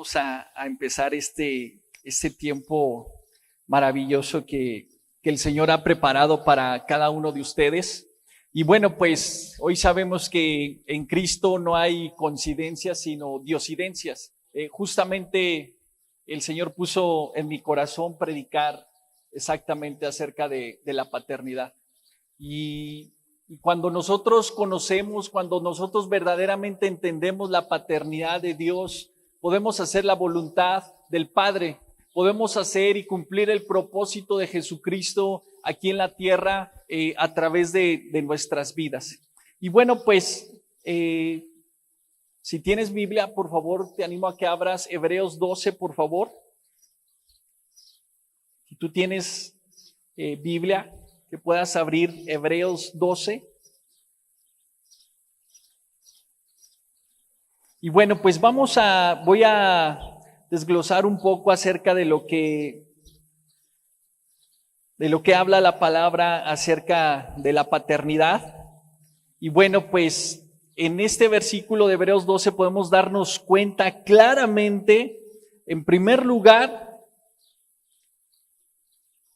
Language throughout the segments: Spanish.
Vamos a empezar este tiempo maravilloso que el Señor ha preparado para cada uno de ustedes. Y bueno, pues hoy sabemos que en Cristo no hay coincidencias, sino diosidencias. Justamente el Señor puso en mi corazón predicar exactamente acerca de la paternidad. Y cuando nosotros conocemos, cuando nosotros verdaderamente entendemos la paternidad de Dios, podemos hacer la voluntad del Padre, podemos hacer y cumplir el propósito de Jesucristo aquí en la tierra a través de nuestras vidas. Y bueno, pues si tienes Biblia, por favor, te animo a que abras Hebreos 12, por favor. Si tú tienes Biblia, que puedas abrir Hebreos 12. Y bueno, pues voy a desglosar un poco acerca de lo que habla la palabra acerca de la paternidad. Y bueno, pues en este versículo de Hebreos 12 podemos darnos cuenta claramente, en primer lugar,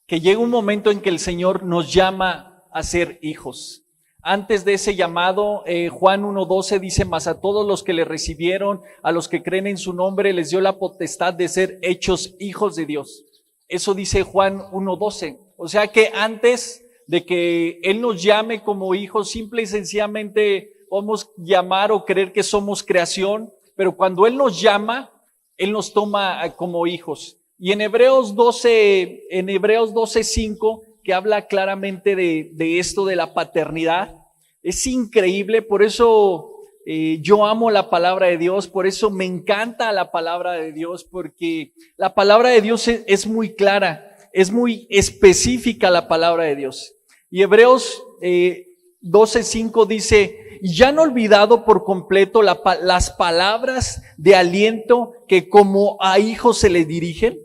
que llega un momento en que el Señor nos llama a ser hijos. Antes de ese llamado, Juan 1:12 dice: mas a todos los que le recibieron, a los que creen en su nombre, les dio la potestad de ser hechos hijos de Dios. Eso dice Juan 1:12. O sea que antes de que Él nos llame como hijos, simple y sencillamente podemos llamar o creer que somos creación, pero cuando Él nos llama, Él nos toma como hijos. Y en Hebreos 12:5, que habla claramente de esto de la paternidad, es increíble. Por eso yo amo la palabra de Dios, por eso me encanta la palabra de Dios, porque la palabra de Dios es muy clara, es muy específica la palabra de Dios. Y Hebreos 12:5 dice: y ya han olvidado por completo las palabras de aliento que como a hijos se le dirigen.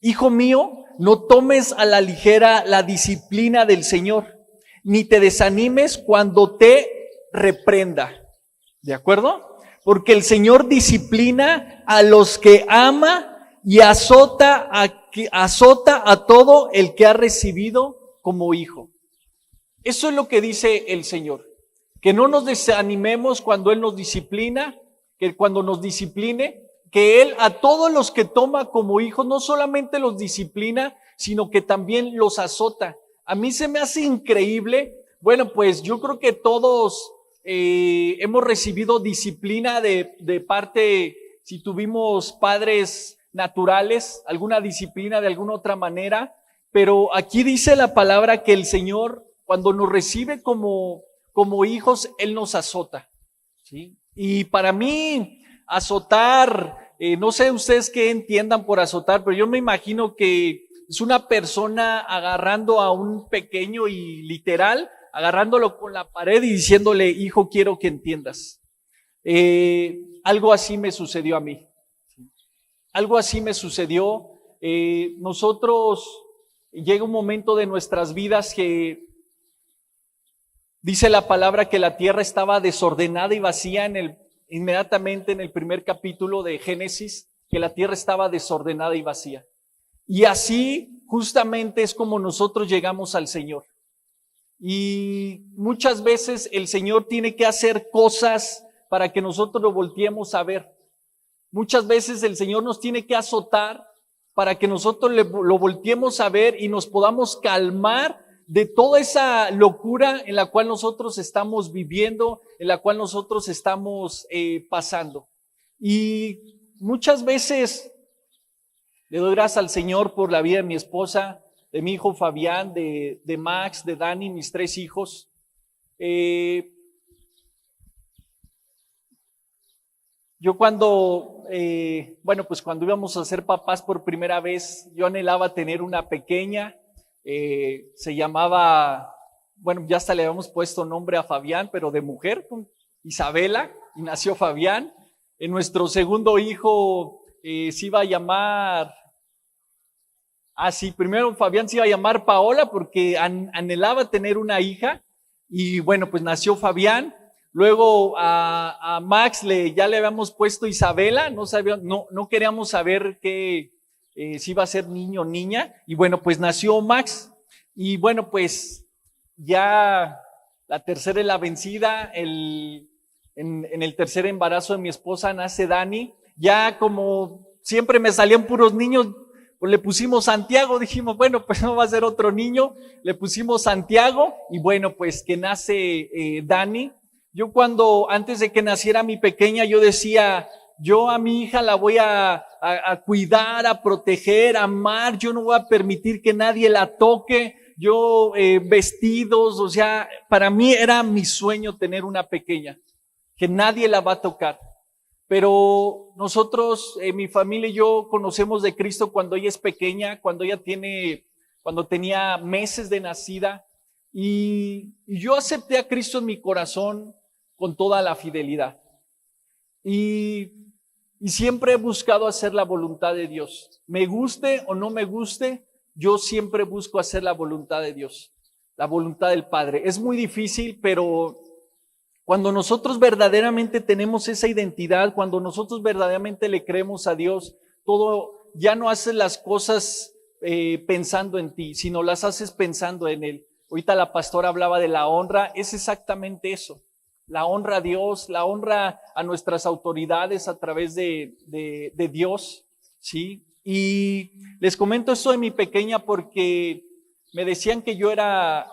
Hijo mío, no tomes a la ligera la disciplina del Señor, ni te desanimes cuando te reprenda. ¿De acuerdo? Porque el Señor disciplina a los que ama y azota a todo el que ha recibido como hijo. Eso es lo que dice el Señor. Que no nos desanimemos cuando Él nos disciplina, que cuando nos discipline, que Él a todos los que toma como hijos no solamente los disciplina, sino que también los azota. A mí se me hace increíble. Bueno, pues yo creo que todos hemos recibido disciplina de parte, si tuvimos padres naturales, alguna disciplina de alguna otra manera, pero aquí dice la palabra que el Señor, cuando nos recibe como hijos, Él nos azota, ¿sí? Y para mí, azotar, no sé ustedes qué entiendan por azotar, pero yo me imagino que es una persona agarrando a un pequeño y literal, agarrándolo con la pared y diciéndole: hijo, quiero que entiendas. Algo así me sucedió a mí. Algo así me sucedió. Nosotros, llega un momento de nuestras vidas que dice la palabra que la tierra estaba desordenada y vacía inmediatamente en el primer capítulo de Génesis, que la tierra estaba desordenada y vacía. Y así justamente es como nosotros llegamos al Señor. Y muchas veces el Señor tiene que hacer cosas para que nosotros lo volteemos a ver. Muchas veces el Señor nos tiene que azotar para que nosotros lo volteemos a ver y nos podamos calmar de toda esa locura en la cual nosotros estamos viviendo, en la cual nosotros estamos pasando. Y muchas veces le doy gracias al Señor por la vida de mi esposa, de mi hijo Fabián, de Max, de Dani, mis 3 hijos. Yo cuando íbamos a ser papás por primera vez, yo anhelaba tener una pequeña. Se llamaba, ya hasta le habíamos puesto nombre a Fabián, pero de mujer, Isabela, y nació Fabián. En nuestro segundo hijo se iba a llamar, primero Fabián se iba a llamar Paola porque anhelaba tener una hija, y bueno, pues nació Fabián. Luego a Max ya le habíamos puesto Isabela, no queríamos saber si iba a ser niño o niña. Y bueno, pues nació Max. Y bueno, pues ya la tercera es la vencida. En el tercer embarazo de mi esposa nace Dani. Ya como siempre me salían puros niños, pues le pusimos Santiago. Dijimos, bueno, pues no va a ser otro niño. Le pusimos Santiago y bueno, pues que nace Dani. Yo antes de que naciera mi pequeña, yo decía, yo a mi hija la voy a cuidar, a proteger, a amar. Yo no voy a permitir que nadie la toque. Vestidos, o sea, para mí era mi sueño tener una pequeña, que nadie la va a tocar. Pero nosotros, mi familia y yo conocemos de Cristo cuando ella es pequeña, cuando tenía meses de nacida. Y yo acepté a Cristo en mi corazón con toda la fidelidad. Y siempre he buscado hacer la voluntad de Dios. Me guste o no me guste, yo siempre busco hacer la voluntad de Dios, la voluntad del Padre. Es muy difícil, pero cuando nosotros verdaderamente tenemos esa identidad, cuando nosotros verdaderamente le creemos a Dios, ya no haces las cosas pensando en ti, sino las haces pensando en Él. Ahorita la pastora hablaba de la honra, es exactamente eso. La honra a Dios, la honra a nuestras autoridades a través de Dios, ¿sí? Y les comento esto de mi pequeña porque me decían que yo era,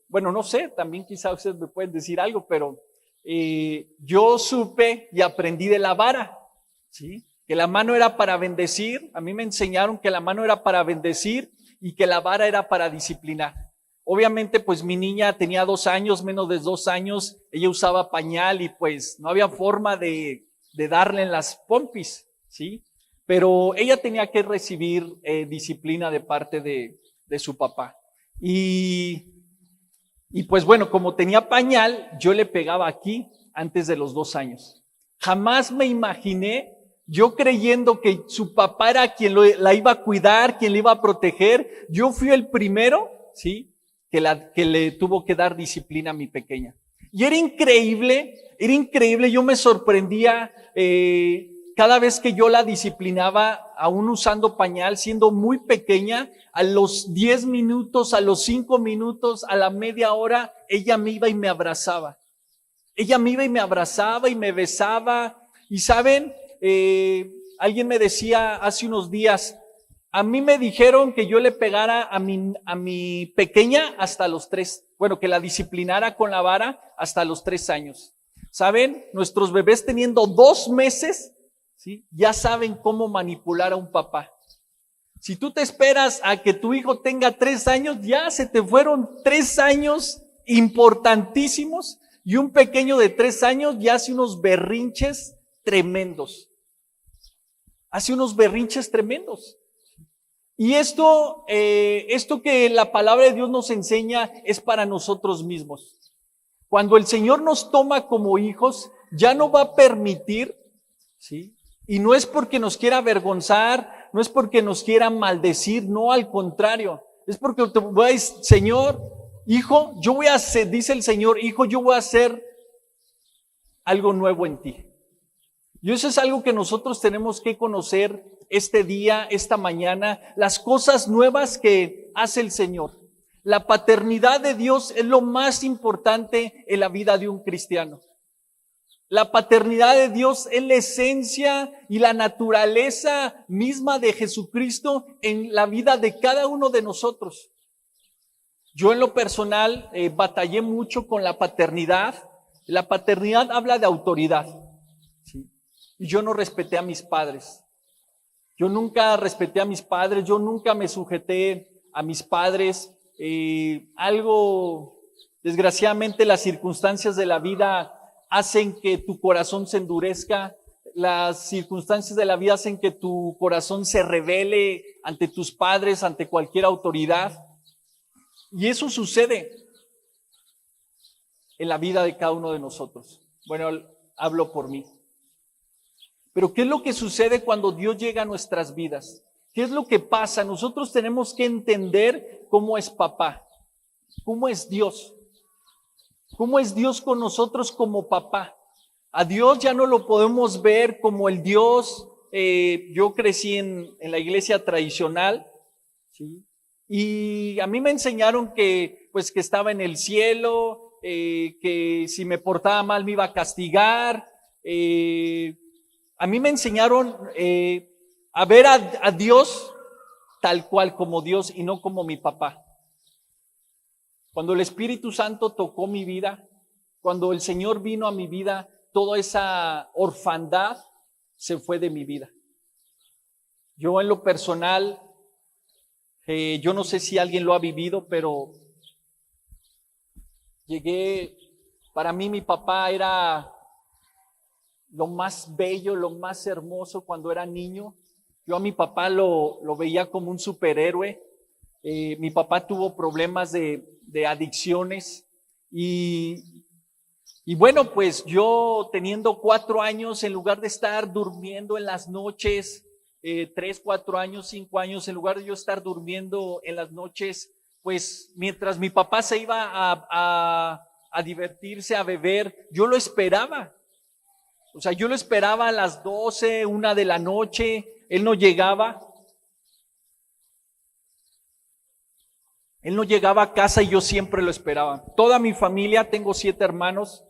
bueno, no sé, también quizá ustedes me pueden decir algo, pero yo supe y aprendí de la vara, ¿sí? Que la mano era para bendecir. A mí me enseñaron que la mano era para bendecir y que la vara era para disciplinar. Obviamente, pues mi niña tenía 2 años, menos de 2 años, ella usaba pañal y pues no había forma de darle en las pompis, ¿sí? Pero ella tenía que recibir disciplina de parte de su papá. Y pues bueno, como tenía pañal, yo le pegaba aquí antes de los 2 años. Jamás me imaginé, yo creyendo que su papá era quien la iba a cuidar, quien le iba a proteger. Yo fui el primero, ¿sí?, que le tuvo que dar disciplina a mi pequeña. Y era increíble, yo me sorprendía cada vez que yo la disciplinaba, aún usando pañal, siendo muy pequeña. A los 10 minutos, a los 5 minutos, a la media hora, ella me iba y me abrazaba. Ella me iba y me abrazaba y me besaba. Y saben, alguien me decía hace unos días, a mí me dijeron que yo le pegara a mi pequeña hasta los 3, bueno, que la disciplinara con la vara hasta los 3 años. ¿Saben? Nuestros bebés teniendo 2 meses, ¿sí?, ya saben cómo manipular a un papá. Si tú te esperas a que tu hijo tenga 3 años, ya se te fueron 3 años importantísimos, y un pequeño de 3 años ya hace unos berrinches tremendos. Y esto que la palabra de Dios nos enseña es para nosotros mismos. Cuando el Señor nos toma como hijos, ya no va a permitir, ¿sí? Y no es porque nos quiera avergonzar, no es porque nos quiera maldecir, no, al contrario. Es porque te voy a decir, Señor, hijo, yo voy a hacer, dice el Señor, hijo, yo voy a hacer algo nuevo en ti. Y eso es algo que nosotros tenemos que conocer este día, esta mañana, las cosas nuevas que hace el Señor. La paternidad de Dios es lo más importante en la vida de un cristiano. La paternidad de Dios es la esencia y la naturaleza misma de Jesucristo en la vida de cada uno de nosotros. Yo en lo personal batallé mucho con la paternidad. La paternidad habla de autoridad, ¿sí? Y yo no respeté a mis padres. Yo nunca respeté a mis padres, yo nunca me sujeté a mis padres. Desgraciadamente las circunstancias de la vida hacen que tu corazón se endurezca. Las circunstancias de la vida hacen que tu corazón se rebele ante tus padres, ante cualquier autoridad. Y eso sucede en la vida de cada uno de nosotros. Bueno, hablo por mí. Pero ¿qué es lo que sucede cuando Dios llega a nuestras vidas? ¿Qué es lo que pasa? Nosotros tenemos que entender cómo es papá, cómo es Dios. ¿Cómo es Dios con nosotros como papá? A Dios ya no lo podemos ver como el Dios. Yo crecí en la iglesia tradicional, ¿sí? Y a mí me enseñaron que, pues, que estaba en el cielo, que si me portaba mal me iba a castigar. A mí me enseñaron a ver a Dios tal cual como Dios y no como mi papá. Cuando el Espíritu Santo tocó mi vida, cuando el Señor vino a mi vida, toda esa orfandad se fue de mi vida. Yo en lo personal, yo no sé si alguien lo ha vivido, pero para mí mi papá era lo más bello, lo más hermoso cuando era niño. Yo a mi papá lo veía como un superhéroe. Mi papá tuvo problemas de adicciones y bueno, pues yo teniendo 4 años, en lugar de estar durmiendo en las noches, 3, 4 años, 5 años, en lugar de yo estar durmiendo en las noches, pues mientras mi papá se iba a divertirse, a beber, yo lo esperaba. O sea, yo lo esperaba a las 12, 1 de la noche, él no llegaba. Él no llegaba a casa y yo siempre lo esperaba. Toda mi familia, tengo 7 hermanos,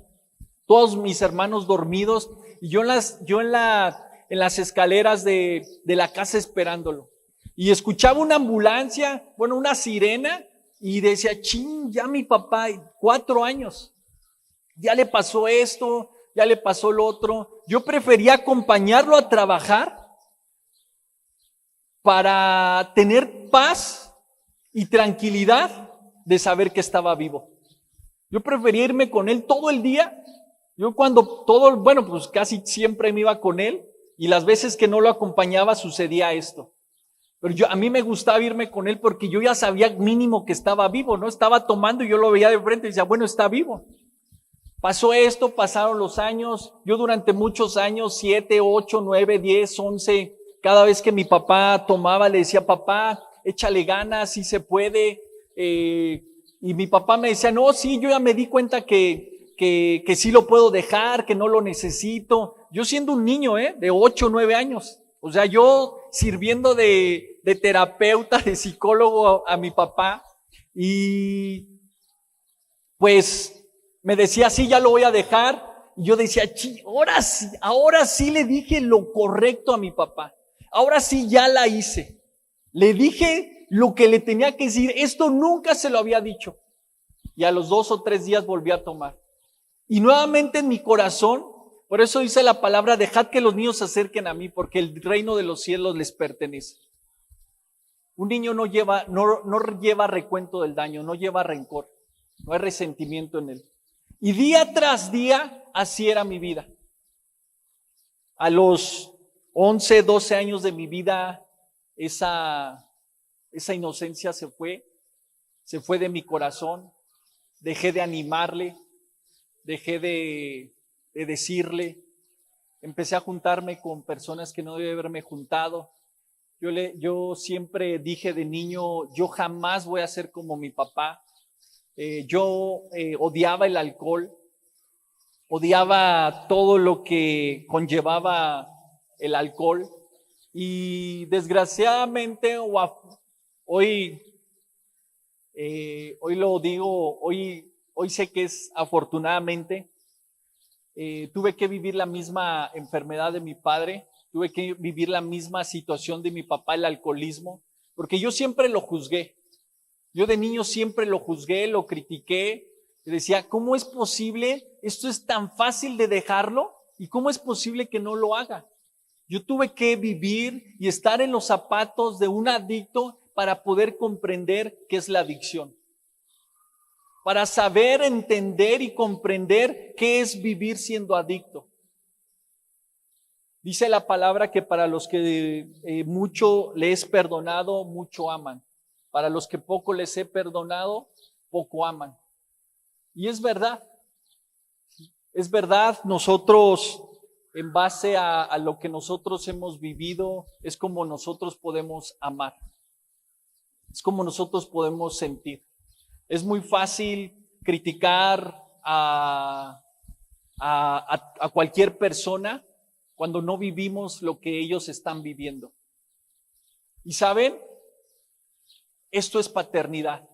todos mis hermanos dormidos, y yo en las escaleras de la casa esperándolo. Y escuchaba una ambulancia, bueno, una sirena, y decía, chin, ya mi papá, 4 años, ya le pasó esto, ya le pasó lo otro. Yo prefería acompañarlo a trabajar para tener paz y tranquilidad de saber que estaba vivo. Yo prefería irme con él todo el día. Yo bueno, pues casi siempre me iba con él y las veces que no lo acompañaba sucedía esto. Pero a mí me gustaba irme con él porque yo ya sabía mínimo que estaba vivo, ¿no? Estaba tomando y yo lo veía de frente y decía, bueno, está vivo. Pasó esto, pasaron los años. Yo durante muchos años, 7, 8, 9, 10, 11, cada vez que mi papá tomaba le decía, papá, échale ganas, sí se puede. Y mi papá me decía, no, sí, yo ya me di cuenta que sí lo puedo dejar, que no lo necesito. Yo siendo un niño, de 8, 9 años. O sea, yo sirviendo de terapeuta, de psicólogo a mi papá. Y pues me decía, sí, ya lo voy a dejar. Y yo decía, ahora sí le dije lo correcto a mi papá. Ahora sí ya la hice. Le dije lo que le tenía que decir. Esto nunca se lo había dicho. Y a los 2 o 3 días volví a tomar. Y nuevamente en mi corazón, por eso dice la palabra, dejad que los niños se acerquen a mí, porque el reino de los cielos les pertenece. Un niño no lleva recuento del daño, no lleva rencor, no hay resentimiento en él. Y día tras día, así era mi vida. A los 11, 12 años de mi vida, esa inocencia se fue de mi corazón. Dejé de animarle, dejé de decirle, empecé a juntarme con personas que no debía haberme juntado. Yo siempre dije de niño, yo jamás voy a ser como mi papá. Yo odiaba el alcohol, odiaba todo lo que conllevaba el alcohol y desgraciadamente hoy lo digo, hoy sé que es afortunadamente, tuve que vivir la misma enfermedad de mi padre, tuve que vivir la misma situación de mi papá, el alcoholismo, porque yo siempre lo juzgué. Yo de niño siempre lo juzgué, lo critiqué, y decía, ¿cómo es posible? Esto es tan fácil de dejarlo, ¿y cómo es posible que no lo haga? Yo tuve que vivir y estar en los zapatos de un adicto para poder comprender qué es la adicción. Para saber, entender y comprender qué es vivir siendo adicto. Dice la palabra que para los que mucho les es perdonado, mucho aman. Para los que poco les he perdonado, poco aman. Y es verdad. Es verdad, nosotros, en base a lo que nosotros hemos vivido, es como nosotros podemos amar. Es como nosotros podemos sentir. Es muy fácil criticar a cualquier persona cuando no vivimos lo que ellos están viviendo. Y saben, esto es paternidad.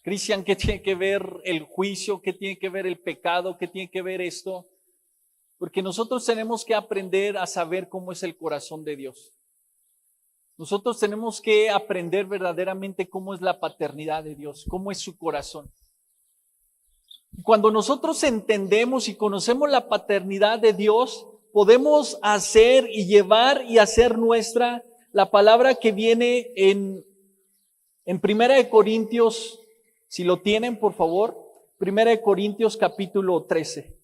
Cristian, ¿qué tiene que ver el juicio? ¿Qué tiene que ver el pecado? ¿Qué tiene que ver esto? Porque nosotros tenemos que aprender a saber cómo es el corazón de Dios. Nosotros tenemos que aprender verdaderamente cómo es la paternidad de Dios, cómo es su corazón. Cuando nosotros entendemos y conocemos la paternidad de Dios, podemos hacer y llevar y hacer nuestra la palabra que viene en 1 Corintios, si lo tienen, por favor, 1 Corintios capítulo 13.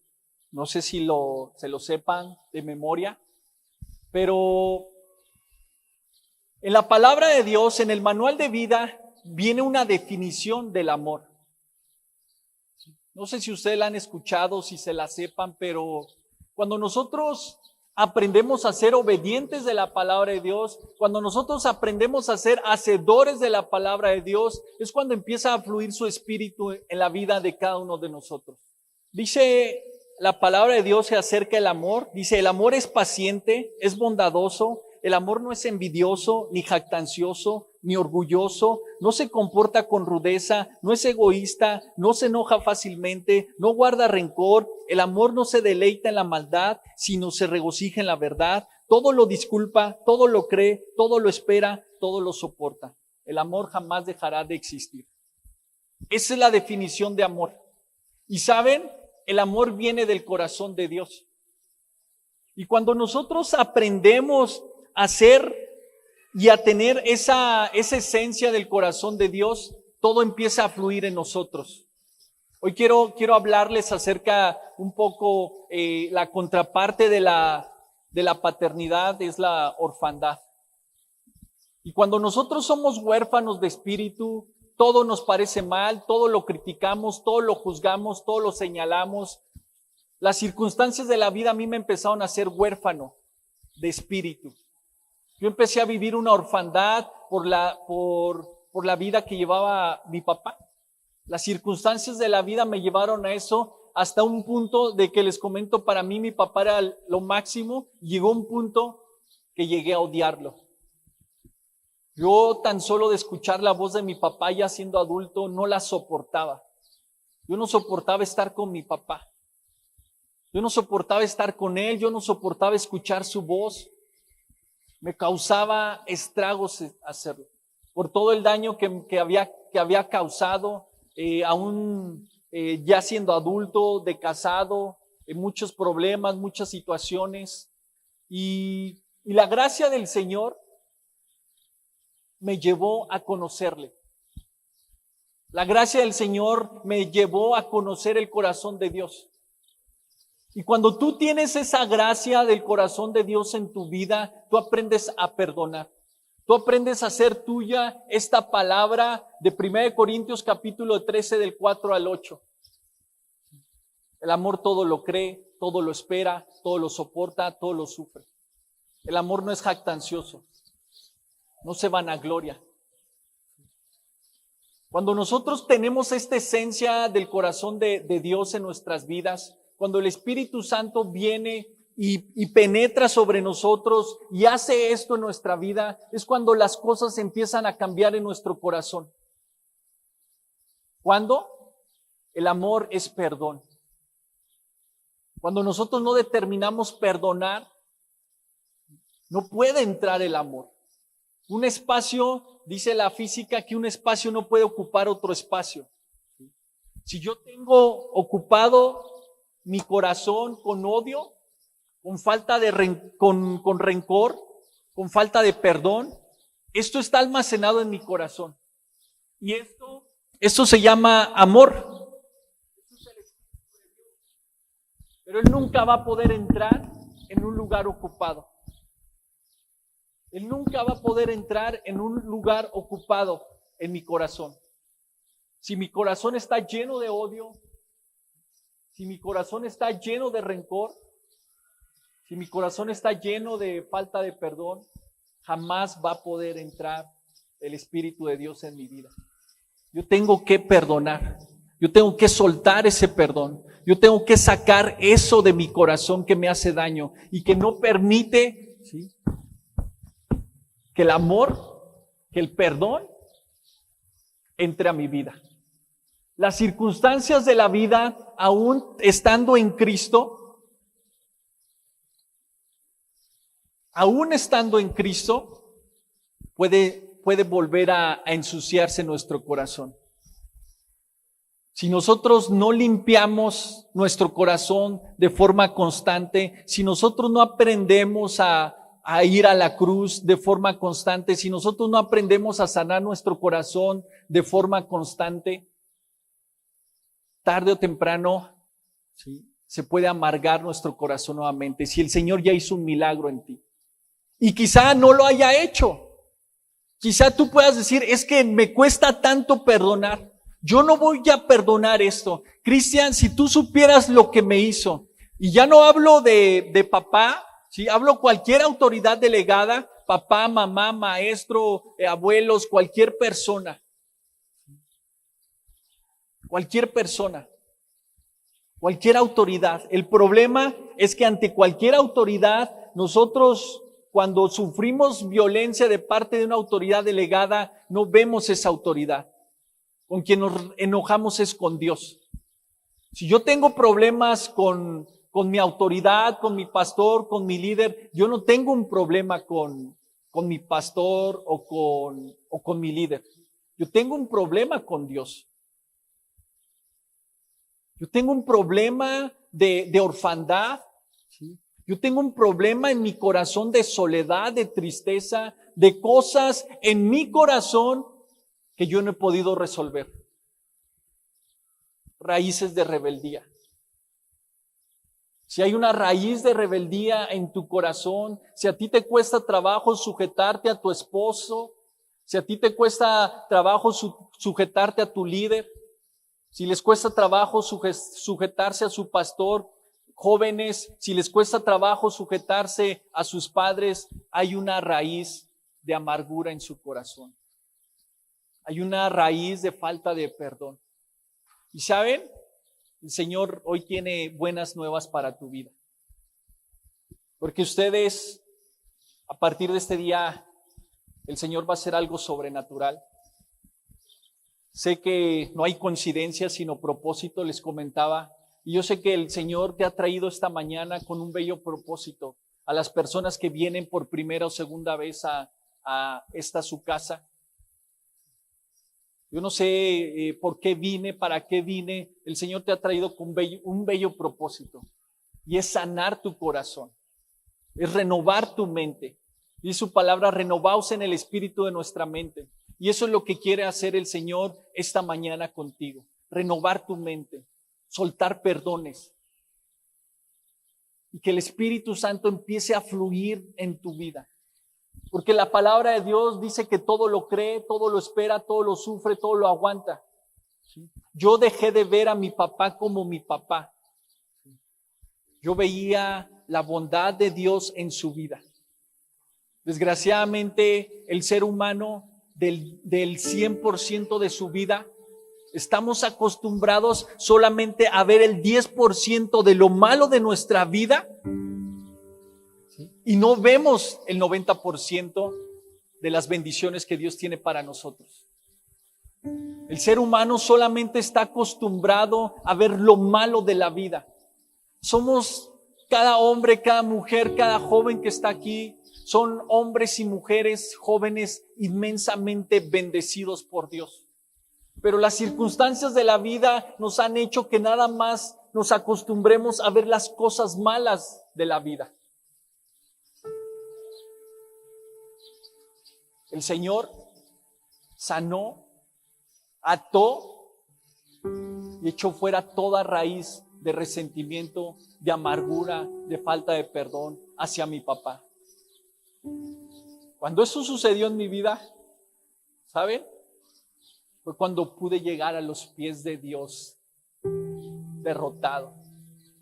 No sé si se lo sepan de memoria, pero en la palabra de Dios, en el manual de vida, viene una definición del amor. No sé si ustedes la han escuchado, si se la sepan, pero cuando nosotros aprendemos a ser obedientes de la palabra de Dios, cuando nosotros aprendemos a ser hacedores de la palabra de Dios, es cuando empieza a fluir su espíritu en la vida de cada uno de nosotros. Dice la palabra de Dios acerca del amor, dice, el amor es paciente, es bondadoso, el amor no es envidioso, ni jactancioso, ni orgulloso, no se comporta con rudeza, no es egoísta, no se enoja fácilmente, no guarda rencor, el amor no se deleita en la maldad, sino se regocija en la verdad, todo lo disculpa, todo lo cree, todo lo espera, todo lo soporta. El amor jamás dejará de existir. Esa es la definición de amor. Y saben, el amor viene del corazón de Dios. Y cuando nosotros aprendemos a ser y a tener esa esencia del corazón de Dios, todo empieza a fluir en nosotros. Hoy quiero hablarles acerca un poco la contraparte de la paternidad es la orfandad. Y cuando nosotros somos huérfanos de espíritu, todo nos parece mal, todo lo criticamos, todo lo juzgamos, todo lo señalamos. Las circunstancias de la vida a mí me empezaron a hacer huérfano de espíritu. Yo empecé a vivir una orfandad por la vida que llevaba mi papá. Las circunstancias de la vida me llevaron a eso hasta un punto de que les comento, para mí mi papá era lo máximo. Llegó un punto que llegué a odiarlo. Yo tan solo de escuchar la voz de mi papá ya siendo adulto no la soportaba. Yo no soportaba estar con mi papá. Yo no soportaba estar con él, yo no soportaba escuchar su voz. Me causaba estragos hacerlo. Por todo el daño que había causado, aún ya siendo adulto, de casado, muchos problemas, muchas situaciones. Y la gracia del Señor me llevó a conocerle. La gracia del Señor me llevó a conocer el corazón de Dios. Y cuando tú tienes esa gracia del corazón de Dios en tu vida, tú aprendes a perdonar. Tú aprendes a hacer tuya esta palabra de 1 Corintios capítulo 13 del 4 al 8. El amor todo lo cree, todo lo espera, todo lo soporta, todo lo sufre. El amor no es jactancioso, no se vanagloria. Cuando nosotros tenemos esta esencia del corazón de Dios en nuestras vidas, cuando el Espíritu Santo viene y penetra sobre nosotros y hace esto en nuestra vida, es cuando las cosas empiezan a cambiar en nuestro corazón. ¿Cuándo? El amor es perdón. Cuando nosotros no determinamos perdonar, no puede entrar el amor. Un espacio, dice la física, que un espacio no puede ocupar otro espacio. Si yo tengo ocupado mi corazón con odio, con falta de con rencor, con falta de perdón, esto está almacenado en mi corazón. Y esto se llama amor. Pero él nunca va a poder entrar en un lugar ocupado. Él nunca va a poder entrar en un lugar ocupado en mi corazón. Si mi corazón está lleno de odio, si mi corazón está lleno de rencor, si mi corazón está lleno de falta de perdón, jamás va a poder entrar el Espíritu de Dios en mi vida. Yo tengo que perdonar. Yo tengo que soltar ese perdón. Yo tengo que sacar eso de mi corazón que me hace daño y que no permite, ¿sí?, que el amor, que el perdón entre a mi vida. Las circunstancias de la vida, aún estando en Cristo, puede volver a ensuciarse nuestro corazón. Si nosotros no limpiamos nuestro corazón de forma constante, si nosotros no aprendemos a ir a la cruz de forma constante, si nosotros no aprendemos a sanar nuestro corazón de forma constante, tarde o temprano, ¿sí?, se puede amargar nuestro corazón nuevamente. Si el Señor ya hizo un milagro en ti y quizá no lo haya hecho, quizá tú puedas decir, es que me cuesta tanto perdonar. Yo no voy a perdonar esto. Cristian, si tú supieras lo que me hizo, y ya no hablo de papá, ¿sí?, hablo cualquier autoridad delegada, papá, mamá, maestro, abuelos, cualquier persona, cualquier autoridad. El problema es que ante cualquier autoridad, nosotros cuando sufrimos violencia de parte de una autoridad delegada, no vemos esa autoridad. Con quien nos enojamos es con Dios. Si yo tengo problemas con mi autoridad, con mi pastor, con mi líder, yo no tengo un problema con mi pastor o con mi líder. Yo tengo un problema con Dios. Yo tengo un problema de orfandad, ¿sí? Yo tengo un problema en mi corazón de soledad, de tristeza, de cosas en mi corazón que yo no he podido resolver. Raíces de rebeldía. Si hay una raíz de rebeldía en tu corazón, si a ti te cuesta trabajo sujetarte a tu esposo, si a ti te cuesta trabajo sujetarte a tu líder, si les cuesta trabajo sujetarse a su pastor, jóvenes, si les cuesta trabajo sujetarse a sus padres, hay una raíz de amargura en su corazón. Hay una raíz de falta de perdón. ¿Y saben? El Señor hoy tiene buenas nuevas para tu vida. Porque ustedes, a partir de este día, el Señor va a hacer algo sobrenatural. Sé que no hay coincidencia, sino propósito, les comentaba. Y yo sé que el Señor te ha traído esta mañana con un bello propósito a las personas que vienen por primera o segunda vez a esta su casa. Yo no sé por qué vine, para qué vine. El Señor te ha traído con un bello propósito. Y es sanar tu corazón. Es renovar tu mente. Y su palabra, renovaos en el espíritu de nuestra mente. Y eso es lo que quiere hacer el Señor esta mañana contigo. Renovar tu mente. Soltar perdones. Y que el Espíritu Santo empiece a fluir en tu vida. Porque la palabra de Dios dice que todo lo cree, todo lo espera, todo lo sufre, todo lo aguanta. ¿Sí? Yo dejé de ver a mi papá como mi papá. Yo veía la bondad de Dios en su vida. Desgraciadamente, el ser humano del 100% de su vida, estamos acostumbrados solamente a ver el 10% de lo malo de nuestra vida. Y no vemos el 90% de las bendiciones que Dios tiene para nosotros. El ser humano solamente está acostumbrado a ver lo malo de la vida. Somos cada hombre, cada mujer, cada joven que está aquí, son hombres y mujeres jóvenes inmensamente bendecidos por Dios. Pero las circunstancias de la vida nos han hecho que nada más nos acostumbremos a ver las cosas malas de la vida. El Señor sanó, ató y echó fuera toda raíz de resentimiento, de amargura, de falta de perdón hacia mi papá. Cuando eso sucedió en mi vida, ¿saben? Fue cuando pude llegar a los pies de Dios, derrotado,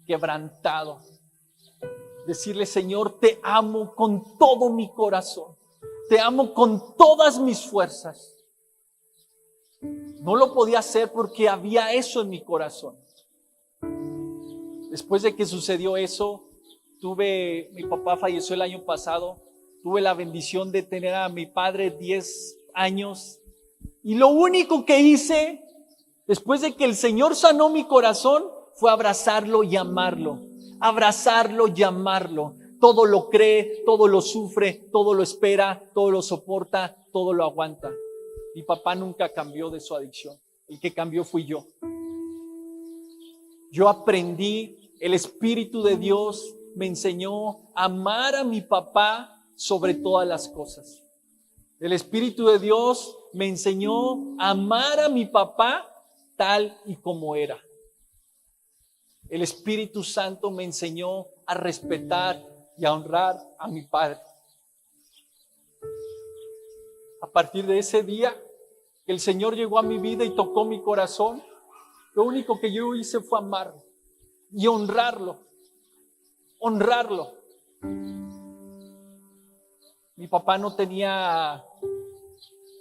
quebrantado. Decirle, Señor, te amo con todo mi corazón. Te amo con todas mis fuerzas. No lo podía hacer porque había eso en mi corazón. Después de que sucedió eso, mi papá falleció el año pasado, tuve la bendición de tener a mi padre 10 años. Y lo único que hice, después de que el Señor sanó mi corazón, fue abrazarlo y amarlo. Abrazarlo y amarlo. Todo lo cree, todo lo sufre, todo lo espera, todo lo soporta, todo lo aguanta. Mi papá nunca cambió de su adicción. El que cambió fui yo. Yo aprendí, el Espíritu de Dios me enseñó a amar a mi papá sobre todas las cosas. El Espíritu de Dios me enseñó a amar a mi papá tal y como era. El Espíritu Santo me enseñó a respetar y a honrar a mi padre. A partir de ese día que el Señor llegó a mi vida y tocó mi corazón, lo único que yo hice fue amarlo y honrarlo. Honrarlo. Mi papá no tenía,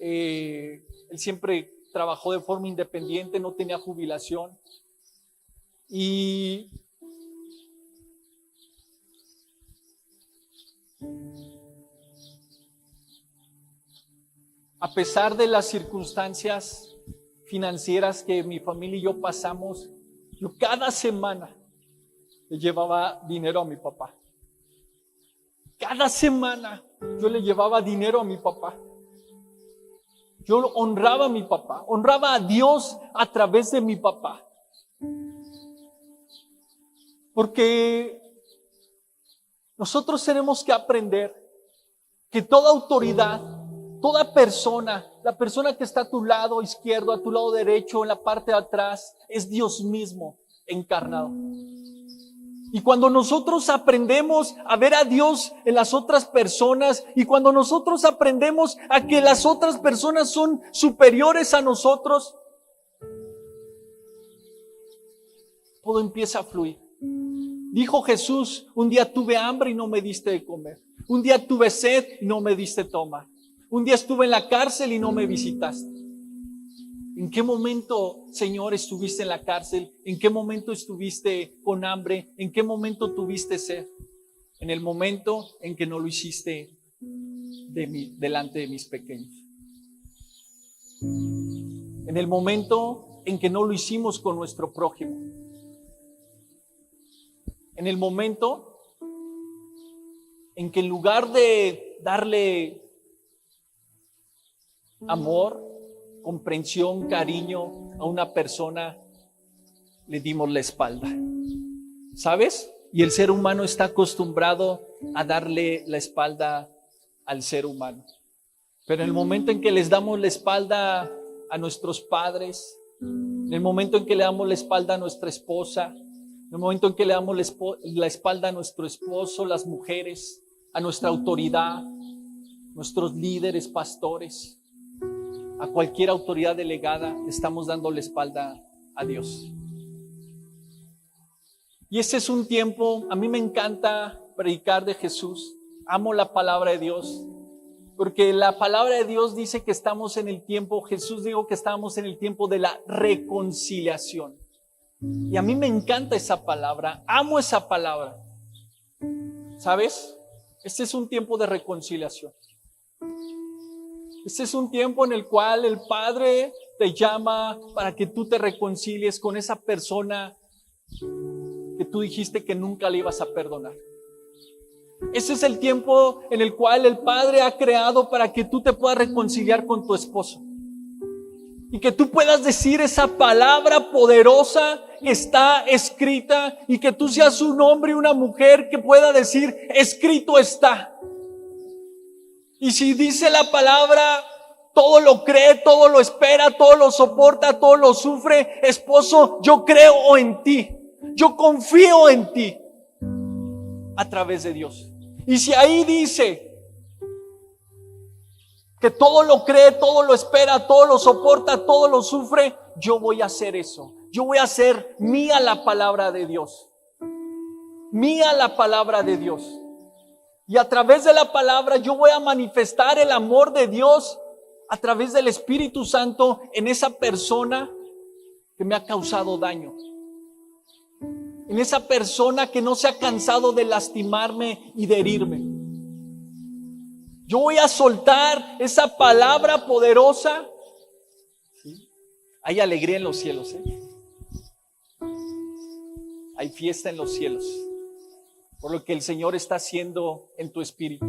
él siempre trabajó de forma independiente, no tenía jubilación. Y a pesar de las circunstancias financieras que mi familia y yo pasamos, yo cada semana le llevaba dinero a mi papá. Cada semana yo le llevaba dinero a mi papá. Yo honraba a mi papá, honraba a Dios a través de mi papá. Porque nosotros tenemos que aprender que toda autoridad, toda persona, la persona que está a tu lado izquierdo, a tu lado derecho, en la parte de atrás, es Dios mismo encarnado. Y cuando nosotros aprendemos a ver a Dios en las otras personas, y cuando nosotros aprendemos a que las otras personas son superiores a nosotros, todo empieza a fluir. Dijo Jesús, un día tuve hambre y no me diste de comer. Un día tuve sed y no me diste tomar. Un día estuve en la cárcel y no me visitaste. ¿En qué momento, Señor, estuviste en la cárcel? ¿En qué momento estuviste con hambre? ¿En qué momento tuviste sed? En el momento en que no lo hiciste delante de mis pequeños. En el momento en que no lo hicimos con nuestro prójimo. En el momento en que en lugar de darle amor, comprensión, cariño a una persona, le dimos la espalda. ¿Sabes? Y el ser humano está acostumbrado a darle la espalda al ser humano. Pero en el momento en que les damos la espalda a nuestros padres, en el momento en que le damos la espalda a nuestra esposa, en el momento en que le damos la espalda a nuestro esposo, las mujeres, a nuestra autoridad, nuestros líderes, pastores, a cualquier autoridad delegada, le estamos dando la espalda a Dios. Y este es un tiempo, a mí me encanta predicar de Jesús, amo la palabra de Dios, porque la palabra de Dios dice que estamos en el tiempo, Jesús dijo que estamos en el tiempo de la reconciliación. Y a mí me encanta esa palabra, amo esa palabra. ¿Sabes? Este es un tiempo de reconciliación. Este es un tiempo en el cual el Padre te llama para que tú te reconcilies con esa persona que tú dijiste que nunca le ibas a perdonar. Ese es el tiempo en el cual el Padre ha creado para que tú te puedas reconciliar con tu esposo. Y que tú puedas decir esa palabra poderosa que está escrita y que tú seas un hombre y una mujer que pueda decir, escrito está. Y si dice la palabra, todo lo cree, todo lo espera, todo lo soporta, todo lo sufre. Esposo, yo creo en ti. Yo confío en ti. A través de Dios. Y si ahí dice que todo lo cree, todo lo espera, todo lo soporta, todo lo sufre, yo voy a hacer eso. Yo voy a hacer mía la palabra de Dios. Mía la palabra de Dios. Y a través de la palabra yo voy a manifestar el amor de Dios a través del Espíritu Santo en esa persona que me ha causado daño. En esa persona que no se ha cansado de lastimarme y de herirme. Yo voy a soltar esa palabra poderosa. ¿Sí? Hay alegría en los cielos, ¿eh? Hay fiesta en los cielos. Por lo que el Señor está haciendo en tu espíritu.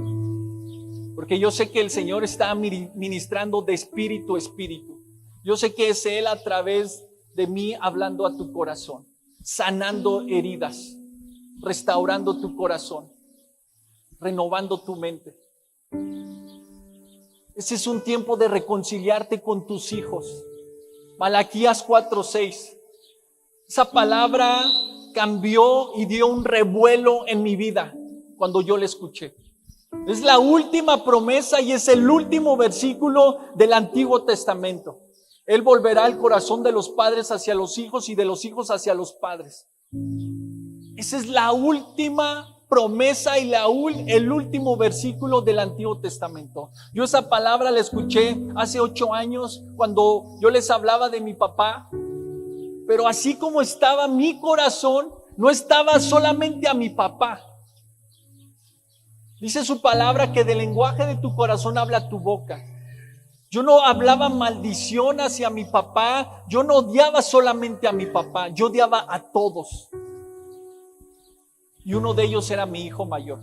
Porque yo sé que el Señor está ministrando de espíritu a espíritu. Yo sé que es Él a través de mí hablando a tu corazón, sanando heridas, restaurando tu corazón, renovando tu mente. Ese es un tiempo de reconciliarte con tus hijos. Malaquías 4:6. Esa palabra cambió y dio un revuelo en mi vida cuando yo la escuché. Es la última promesa y es el último versículo del Antiguo Testamento. Él volverá el corazón de los padres hacia los hijos y de los hijos hacia los padres. Esa es la última promesa y el último versículo del Antiguo Testamento. Yo esa palabra la escuché hace 8 años cuando yo les hablaba de mi papá. Pero así como estaba mi corazón, no estaba solamente a mi papá. Dice su palabra que del lenguaje de tu corazón habla tu boca. Yo no hablaba maldición hacia mi papá, yo no odiaba solamente a mi papá, yo odiaba a todos. Y uno de ellos era mi hijo mayor.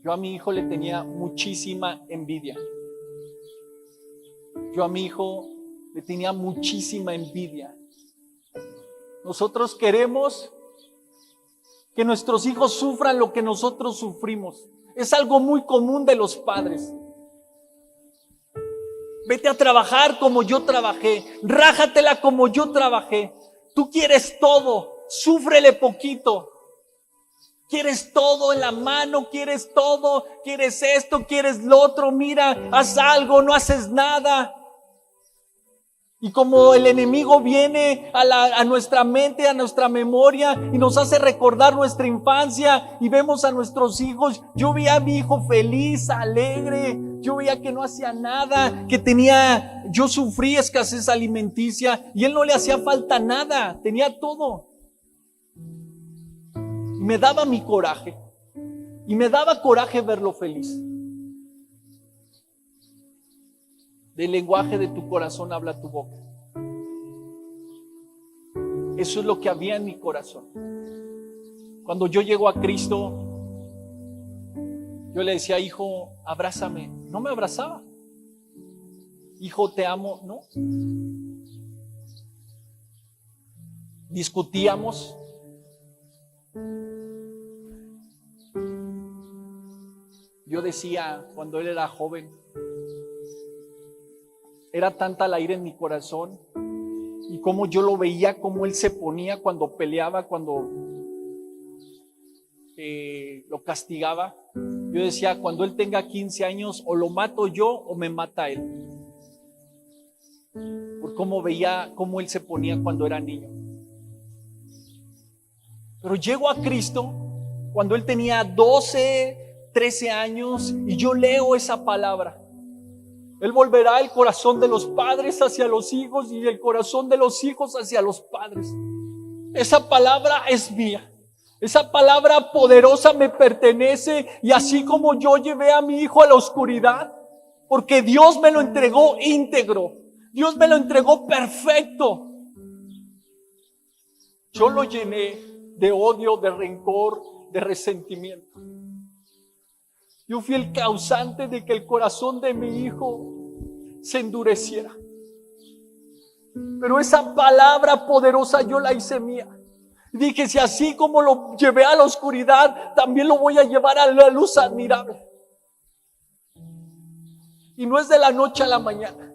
Yo a mi hijo le tenía muchísima envidia. Yo a mi hijo le tenía muchísima envidia. Nosotros queremos que nuestros hijos sufran lo que nosotros sufrimos. Es algo muy común de los padres. Vete a trabajar como yo trabajé, rájatela como yo trabajé. Tú quieres todo, súfrele poquito. Quieres todo en la mano, quieres todo, quieres esto, quieres lo otro. Mira, haz algo, no haces nada. Y como el enemigo viene a nuestra mente, a nuestra memoria y nos hace recordar nuestra infancia y vemos a nuestros hijos. Yo veía a mi hijo feliz, alegre, yo veía que no hacía nada, yo sufrí escasez alimenticia y él no le hacía falta nada, tenía todo. Y me daba mi coraje y me daba coraje verlo feliz. Del lenguaje de tu corazón habla tu boca. Eso es lo que había en mi corazón. Cuando yo llego a Cristo, yo le decía, hijo, abrázame. No me abrazaba. Hijo, te amo. No. Discutíamos. Yo decía, cuando él era joven, era tanta la ira en mi corazón y cómo yo lo veía, cómo él se ponía cuando peleaba, cuando lo castigaba. Yo decía, cuando él tenga 15 años, o lo mato yo o me mata él. Por cómo veía, cómo él se ponía cuando era niño. Pero llego a Cristo cuando él tenía 12, 13 años y yo leo esa palabra. Él volverá el corazón de los padres hacia los hijos y el corazón de los hijos hacia los padres. Esa palabra es mía. Esa palabra poderosa me pertenece y así como yo llevé a mi hijo a la oscuridad, porque Dios me lo entregó íntegro, Dios me lo entregó perfecto. Yo lo llené de odio, de rencor, de resentimiento. Yo fui el causante de que el corazón de mi hijo se endureciera. Pero esa palabra poderosa yo la hice mía. Dije, si así como lo llevé a la oscuridad, también lo voy a llevar a la luz admirable. Y no es de la noche a la mañana.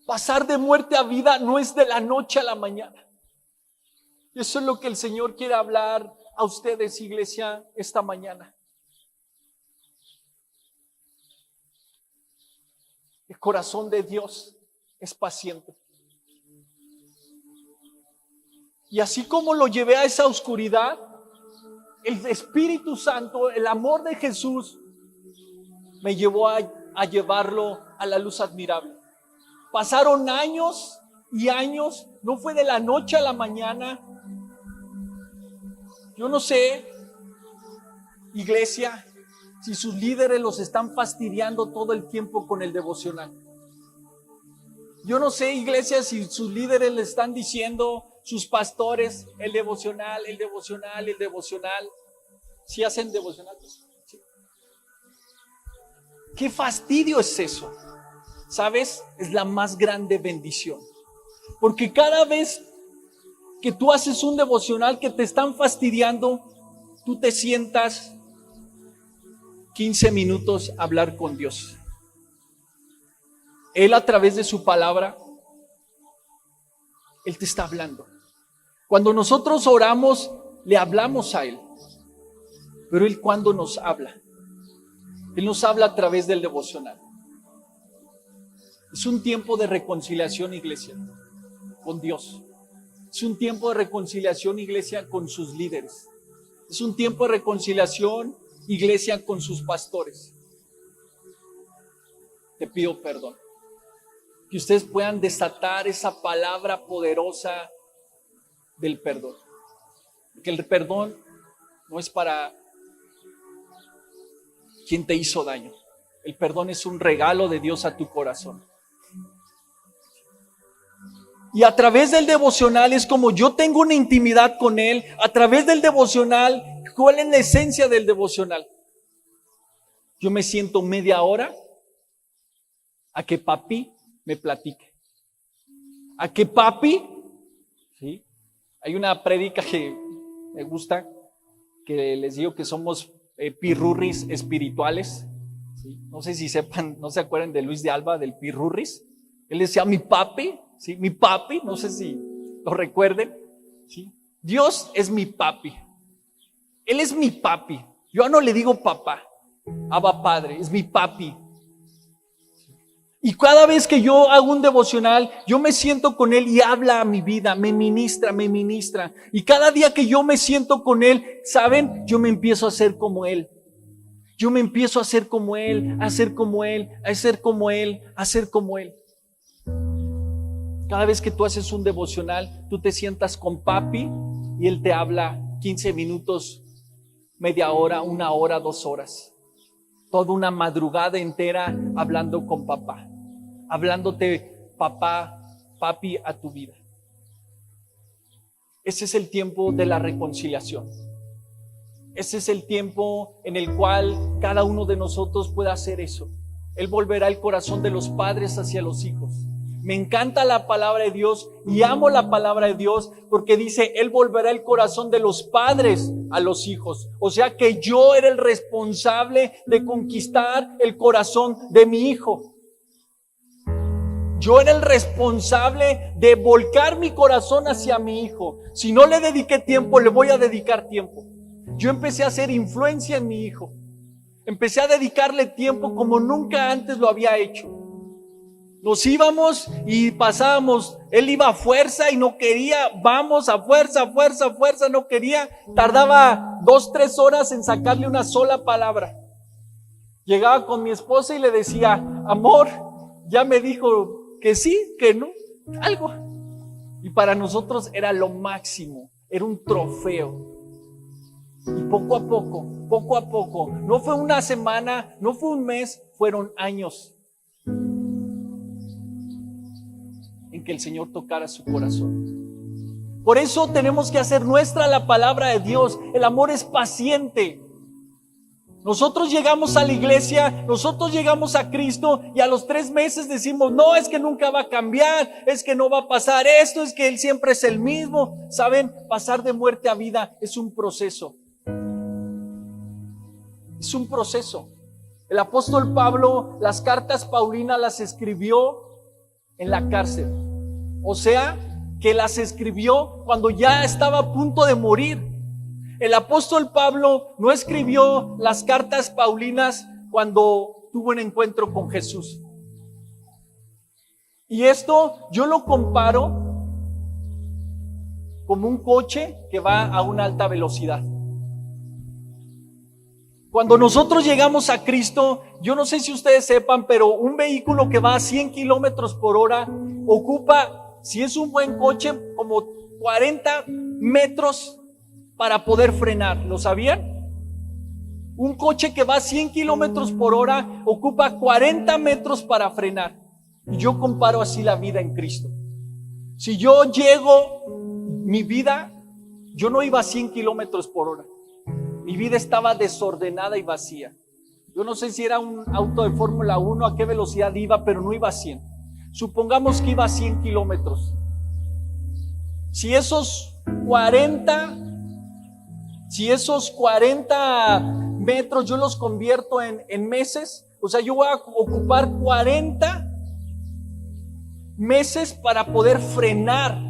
Pasar de muerte a vida no es de la noche a la mañana. Y eso es lo que el Señor quiere hablar a ustedes, iglesia, esta mañana. El corazón de Dios es paciente. Y así como lo llevé a esa oscuridad, el Espíritu Santo, el amor de Jesús, me llevó a llevarlo a la luz admirable. Pasaron años y años, no fue de la noche a la mañana. Yo no sé, iglesia, si sus líderes los están fastidiando todo el tiempo con el devocional. Yo no sé, iglesia, si sus líderes le están diciendo, sus pastores, el devocional, el devocional, el devocional. ¿Sí hacen devocional? Sí. ¿Qué fastidio es eso? ¿Sabes? Es la más grande bendición. Porque cada vez que tú haces un devocional que te están fastidiando, tú te sientas 15 minutos a hablar con Dios. Él, a través de su palabra, Él te está hablando. Cuando nosotros oramos, le hablamos a Él. Pero Él, ¿cuándo nos habla? Él nos habla a través del devocional. Es un tiempo de reconciliación, iglesia, con Dios. Es un tiempo de reconciliación, iglesia, con sus líderes. Es un tiempo de reconciliación, iglesia, con sus pastores. Te pido perdón. Que ustedes puedan desatar esa palabra poderosa del perdón. Porque el perdón no es para quien te hizo daño. El perdón es un regalo de Dios a tu corazón. Y a través del devocional es como yo tengo una intimidad con Él. A través del devocional, ¿cuál es la esencia del devocional? Yo me siento media hora a que papi me platique. A que papi, ¿sí? Hay una prédica que me gusta, que les digo que somos pirurris espirituales. ¿Sí? No sé si sepan, no se acuerdan de Luis de Alba, del pirurris. Él decía mi papi, ¿sí? Mi papi, no sé si lo recuerden. ¿Sí? Dios es mi papi. Él es mi papi. Yo no le digo papá, Abba Padre, es mi papi. Y cada vez que yo hago un devocional, yo me siento con Él y habla a mi vida, me ministra. Y cada día que yo me siento con Él, ¿saben? Yo me empiezo a hacer como Él. Yo me empiezo a hacer como Él, a ser como Él, a ser como Él, a ser como Él. Cada vez que tú haces un devocional, tú te sientas con papi y Él te habla 15 minutos, media hora, 1 hora, 2 horas. Toda una madrugada entera hablando con papá. Hablándote papá, papi a tu vida. Ese es el tiempo de la reconciliación. Ese es el tiempo en el cual cada uno de nosotros puede hacer eso. Él volverá el corazón de los padres hacia los hijos. Me encanta la palabra de Dios y amo la palabra de Dios porque dice, Él volverá el corazón de los padres a los hijos. O sea que yo era el responsable de conquistar el corazón de mi hijo. Yo era el responsable de volcar mi corazón hacia mi hijo. Si no le dediqué tiempo, le voy a dedicar tiempo. Yo empecé a hacer influencia en mi hijo. Empecé a dedicarle tiempo como nunca antes lo había hecho. Nos íbamos y pasábamos, él iba a fuerza y no quería, vamos a fuerza, no quería. Tardaba 2-3 horas en sacarle una sola palabra. Llegaba con mi esposa y le decía, amor, ya me dijo que sí, que no, algo. Y para nosotros era lo máximo, era un trofeo. Y poco a poco, no fue una semana, no fue un mes, fueron años en que el Señor tocara su corazón. Por eso tenemos que hacer nuestra la palabra de Dios. El amor es paciente. Nosotros llegamos a la iglesia, nosotros llegamos a Cristo y a los 3 meses decimos, no, es que nunca va a cambiar, es que no va a pasar esto, es que Él siempre es el mismo. ¿Saben? Pasar de muerte a vida es un proceso. Es un proceso. El apóstol Pablo, las cartas paulinas las escribió en la cárcel. O sea, que las escribió cuando ya estaba a punto de morir. El apóstol Pablo no escribió las cartas paulinas cuando tuvo un encuentro con Jesús. Y esto yo lo comparo como un coche que va a una alta velocidad. Cuando nosotros llegamos a Cristo, yo no sé si ustedes sepan, pero un vehículo que va a 100 kilómetros por hora ocupa, si es un buen coche, como 40 metros para poder frenar. ¿Lo sabían? Un coche que va a 100 kilómetros por hora ocupa 40 metros para frenar. Y yo comparo así la vida en Cristo. Si yo llego, mi vida, yo no iba a 100 kilómetros por hora. Mi vida estaba desordenada y vacía. Yo no sé si era un auto de Fórmula 1, a qué velocidad iba, pero no iba a 100. Supongamos que iba a 100 kilómetros. Si esos 40 metros yo los convierto en meses, o sea, yo voy a ocupar 40 meses para poder frenar,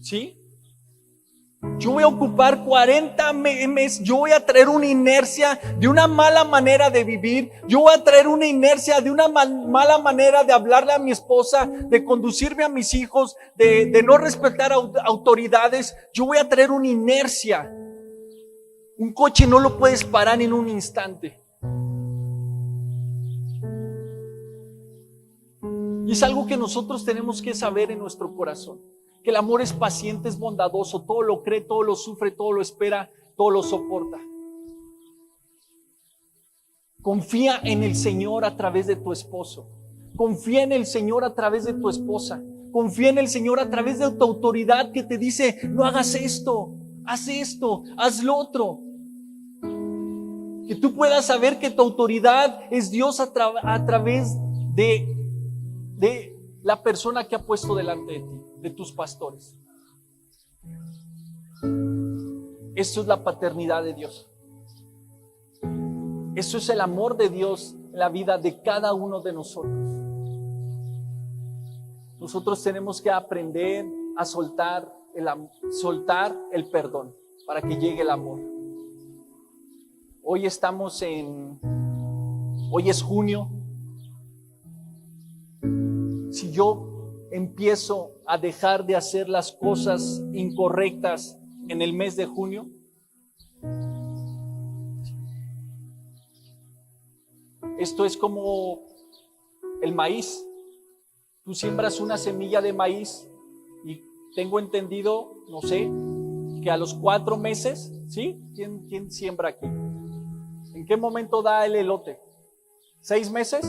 ¿sí? Yo voy a ocupar 40 meses, yo voy a traer una inercia de una mala manera de vivir, yo voy a traer una inercia de una mala manera de hablarle a mi esposa, de conducirme a mis hijos, de no respetar autoridades. Yo voy a traer una inercia. Un coche no lo puedes parar en un instante. Y es algo que nosotros tenemos que saber en nuestro corazón. Que el amor es paciente, es bondadoso, todo lo cree, todo lo sufre, todo lo espera, todo lo soporta. Confía en el Señor a través de tu esposo. Confía en el Señor a través de tu esposa. Confía en el Señor a través de tu autoridad que te dice, no hagas esto, haz lo otro. Que tú puedas saber que tu autoridad es Dios a través de la persona que ha puesto delante de ti, de tus pastores. Esto es la paternidad de Dios. Eso es el amor de Dios en la vida de cada uno de nosotros. Nosotros tenemos que aprender a soltar el perdón para que llegue el amor. Hoy es junio. Si yo empiezo a dejar de hacer las cosas incorrectas en el mes de junio, esto es como el maíz. Tú siembras una semilla de maíz y tengo entendido, no sé, que a los 4 meses, ¿sí? ¿Quién siembra aquí? ¿En qué momento da el elote? ¿6 meses?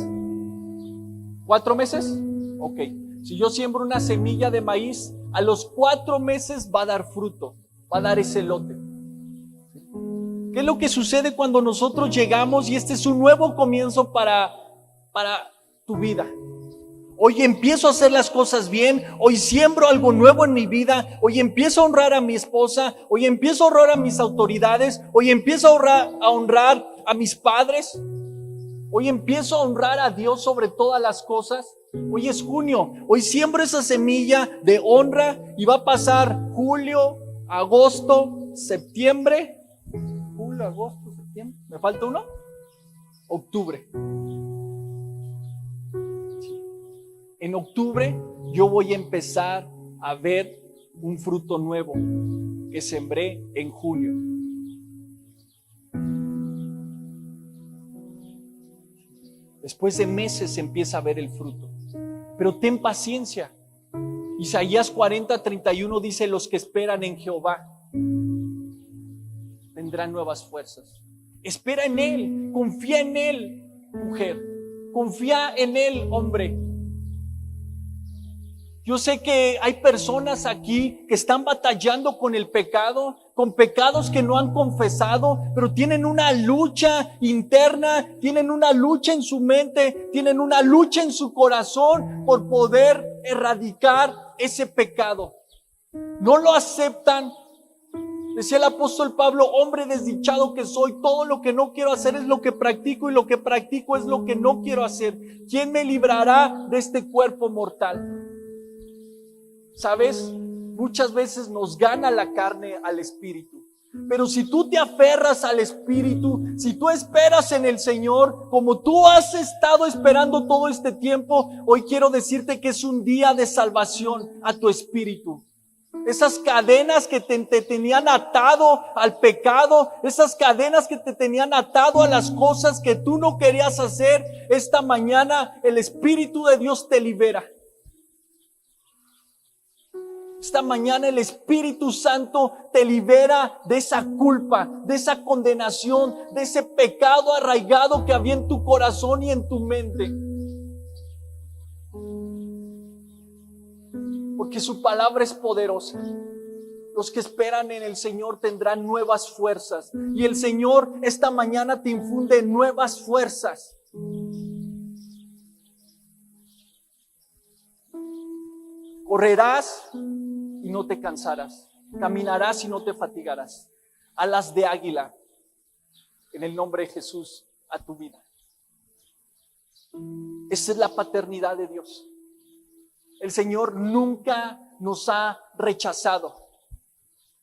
¿4 meses? Ok. Si yo siembro una semilla de maíz, a los 4 meses va a dar fruto, va a dar ese elote. ¿Qué es lo que sucede cuando nosotros llegamos y este es un nuevo comienzo para tu vida? Hoy empiezo a hacer las cosas bien, hoy siembro algo nuevo en mi vida, hoy empiezo a honrar a mi esposa, hoy empiezo a honrar a mis autoridades, hoy empiezo a honrar a mis padres, hoy empiezo a honrar a Dios sobre todas las cosas. Hoy es junio, hoy siembro esa semilla de honra y va a pasar julio, agosto, septiembre. Julio, agosto, septiembre. ¿Me falta uno? Octubre. En octubre yo voy a empezar a ver un fruto nuevo que sembré en junio. Después de meses se empieza a ver el fruto. Pero ten paciencia. Isaías 40:31 dice: los que esperan en Jehová tendrán nuevas fuerzas. Espera en Él, confía en Él, mujer. Confía en Él, hombre. Yo sé que hay personas aquí que están batallando con el pecado, con pecados que no han confesado, pero tienen una lucha interna, tienen una lucha en su mente, tienen una lucha en su corazón por poder erradicar ese pecado. No lo aceptan. Decía el apóstol Pablo: hombre desdichado que soy, todo lo que no quiero hacer es lo que practico y lo que practico es lo que no quiero hacer. ¿Quién me librará de este cuerpo mortal? ¿Sabes? Muchas veces nos gana la carne al espíritu. Pero si tú te aferras al espíritu, si tú esperas en el Señor, como tú has estado esperando todo este tiempo, hoy quiero decirte que es un día de salvación a tu espíritu. Esas cadenas que te tenían atado al pecado, esas cadenas que te tenían atado a las cosas que tú no querías hacer, esta mañana el Espíritu de Dios te libera. Esta mañana el Espíritu Santo te libera de esa culpa, de esa condenación, de ese pecado arraigado que había en tu corazón y en tu mente. Porque su palabra es poderosa. Los que esperan en el Señor tendrán nuevas fuerzas. Y el Señor esta mañana te infunde nuevas fuerzas. Correrás y no te cansarás. Caminarás y no te fatigarás. Alas de águila, en el nombre de Jesús, a tu vida. Esa es la paternidad de Dios. El Señor nunca nos ha rechazado.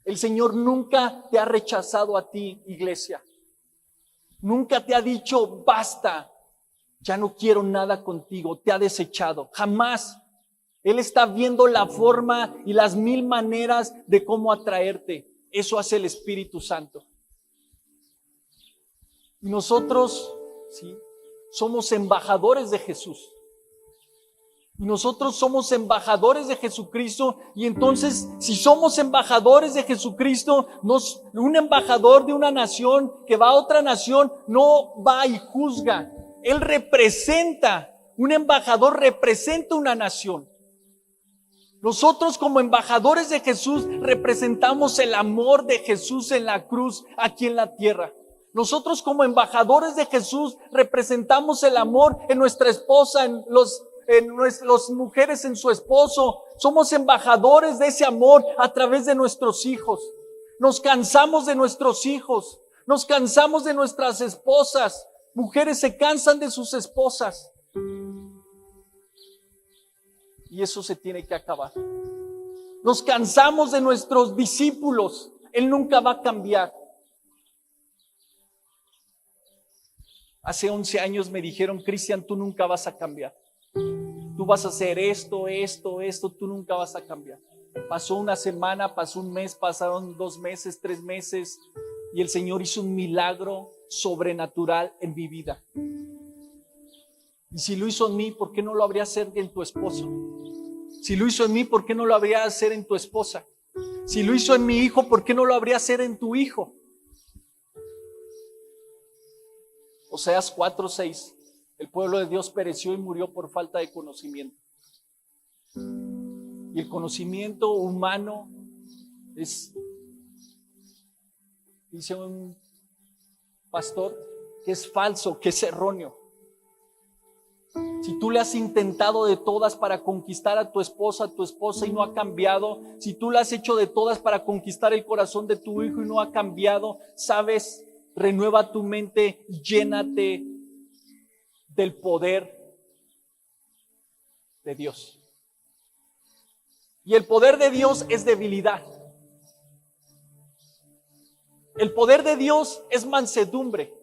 El Señor nunca te ha rechazado a ti, iglesia. Nunca te ha dicho, basta, ya no quiero nada contigo, te ha desechado. Jamás. Él está viendo la forma y las 1000 maneras de cómo atraerte. Eso hace el Espíritu Santo. Y nosotros, sí, somos embajadores de Jesús. Y nosotros somos embajadores de Jesucristo. Y entonces, si somos embajadores de Jesucristo, un embajador de una nación que va a otra nación no va y juzga. Él representa, un embajador representa una nación. Nosotros como embajadores de Jesús representamos el amor de Jesús en la cruz aquí en la tierra. Nosotros como embajadores de Jesús representamos el amor en nuestra esposa, en las mujeres en su esposo. Somos embajadores de ese amor a través de nuestros hijos. Nos cansamos de nuestros hijos. Nos cansamos de nuestras esposas. Mujeres se cansan de sus esposas. Y eso se tiene que acabar. Nos cansamos de nuestros discípulos. Él nunca va a cambiar. Hace 11 años me dijeron, Cristian, tú nunca vas a cambiar. Tú vas a hacer esto, tú nunca vas a cambiar. Pasó una semana, pasó un mes, pasaron 2 meses, 3 meses, y el Señor hizo un milagro sobrenatural en mi vida. Y si lo hizo en mí, ¿por qué no lo habría hacer en tu esposo? Si lo hizo en mí, ¿por qué no lo habría hacer en tu esposa? Si lo hizo en mi hijo, ¿por qué no lo habría hacer en tu hijo? Oseas 4:6. El pueblo de Dios pereció y murió por falta de conocimiento. Y el conocimiento humano es, dice un pastor, que es falso, que es erróneo. Si tú le has intentado de todas para conquistar a tu esposa y no ha cambiado, si tú le has hecho de todas para conquistar el corazón de tu hijo y no ha cambiado, sabes, renueva tu mente y llénate del poder de Dios. Y el poder de Dios es debilidad. El poder de Dios es mansedumbre.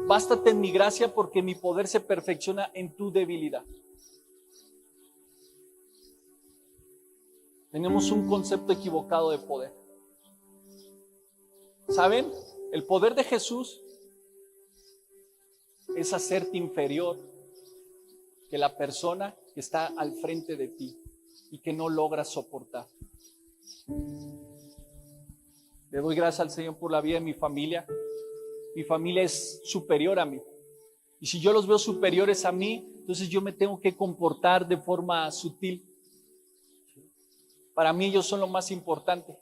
Bástate en mi gracia porque mi poder se perfecciona en tu debilidad. Tenemos un concepto equivocado de poder. ¿Saben? El poder de Jesús es hacerte inferior que la persona que está al frente de ti y que no logras soportar. Le doy gracias al Señor por la vida de mi familia. Mi familia es superior a mí. Y si yo los veo superiores a mí, entonces yo me tengo que comportar de forma sutil. Para mí ellos son lo más importante.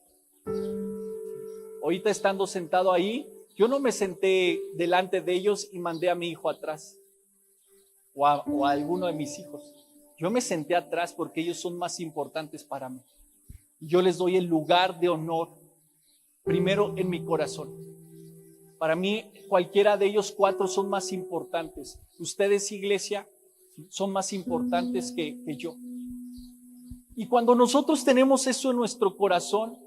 Ahorita estando sentado ahí, yo no me senté delante de ellos y mandé a mi hijo atrás. O a alguno de mis hijos. Yo me senté atrás porque ellos son más importantes para mí. Yo les doy el lugar de honor primero en mi corazón. Para mí, cualquiera de ellos 4 son más importantes. Ustedes, iglesia, son más importantes que yo. Y cuando nosotros tenemos eso en nuestro corazón,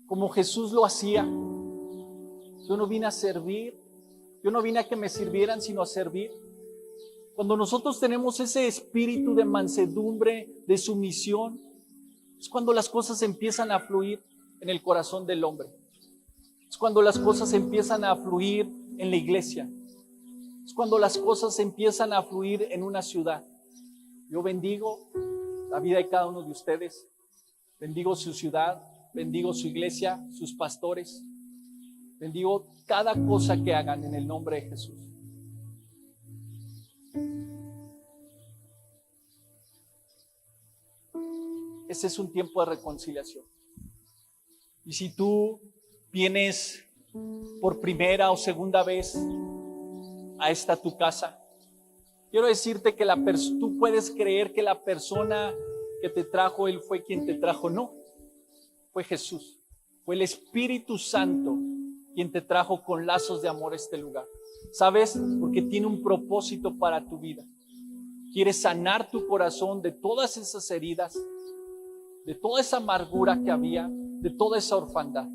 como Jesús lo hacía, yo no vine a servir, yo no vine a que me sirvieran, sino a servir. Cuando nosotros tenemos ese espíritu de mansedumbre, de sumisión, Es cuando las cosas empiezan a fluir en el corazón del hombre. Es cuando las cosas empiezan a fluir en la iglesia. Es cuando las cosas empiezan a fluir en una ciudad. Yo bendigo la vida de cada uno de ustedes. Bendigo su ciudad, bendigo su iglesia, sus pastores. Bendigo cada cosa que hagan en el nombre de Jesús. Ese es un tiempo de reconciliación. Y si tú vienes por primera o segunda vez a esta tu casa, quiero decirte que tú puedes creer que la persona que te trajo, Él fue quien te trajo. No, fue Jesús. Fue el Espíritu Santo quien te trajo con lazos de amor a este lugar. ¿Sabes? Porque tiene un propósito para tu vida. Quiere sanar tu corazón de todas esas heridas, de toda esa amargura que había, de toda esa orfandad.